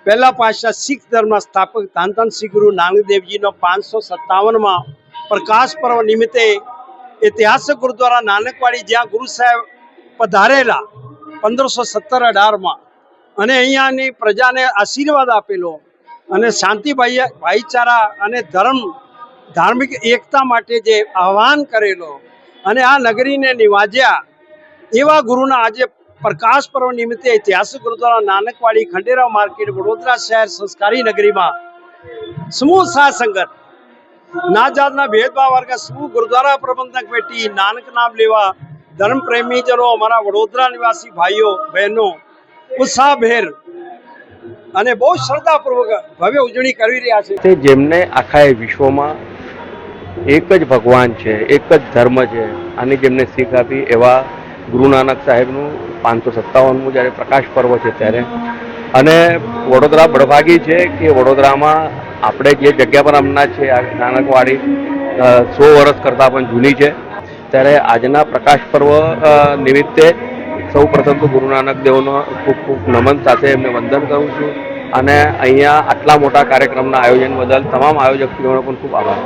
પહેલા પાતશાહ શીખ ધર્મના સ્થાપક ધન ધન શ્રી ગુરુ નાનક દેવજીનો 557માં પ્રકાશ પર્વ નિમિત્તે ઐતિહાસિક ગુરુદ્વારા નાનકવાડી, જ્યાં ગુરુ સાહેબ પધારેલા 1517-18માં, અને અહીંયાની પ્રજાને આશીર્વાદ આપેલો અને શાંતિ ભાઈચારા અને ધાર્મિક એકતા માટે જે આહ્વાન કરેલો અને આ નગરીને નિવાજ્યા એવા ગુરુના આજે પ્રકાશ પર્વ નિમિત્તે ઐતિહાસિક ગુરુદ્વારા નાનકવાડી, ખંડેરાવ માર્કેટ, વડોદરા શહેર સંસ્કારી નગરીમાં સમૂહ સાથ સંગત, ના જાતના ભેદભાવ વર્ગ સમૂહ ગુરુદ્વારા પ્રબંધક કમિટી, નાનક નામ લેવા ધર્મ પ્રેમીજનો, અમારા વડોદરા નિવાસી ભાઈઓ બહેનો ઉત્સાહભેર અને બહુ શ્રદ્ધાપૂર્વક ભવ્ય ઉજવણી કરી રહ્યા છે। જેમને આખા વિશ્વમાં એક જ ભગવાન છે, એક જ ધર્મ છે, આની જેમને શીખ આપી એવા ગુરુ નાનક સાહેબનું 557મું જ્યારે પ્રકાશ પર્વ છે ત્યારે, અને વડોદરા બળભાગી છે કે વડોદરામાં આપણે જે જગ્યા પર હમણાં છે આ નાનકવાડી 100 વર્ષ કરતાં પણ જૂની છે, ત્યારે આજના પ્રકાશ પર્વ નિમિત્તે સૌ પ્રથમ તો ગુરુ નાનક દેવનો ખૂબ ખૂબ નમન સાથે એમને વંદન કરું છું, અને અહીંયા આટલા મોટા કાર્યક્રમના આયોજન બદલ તમામ આયોજકોનો પણ ખૂબ આભાર।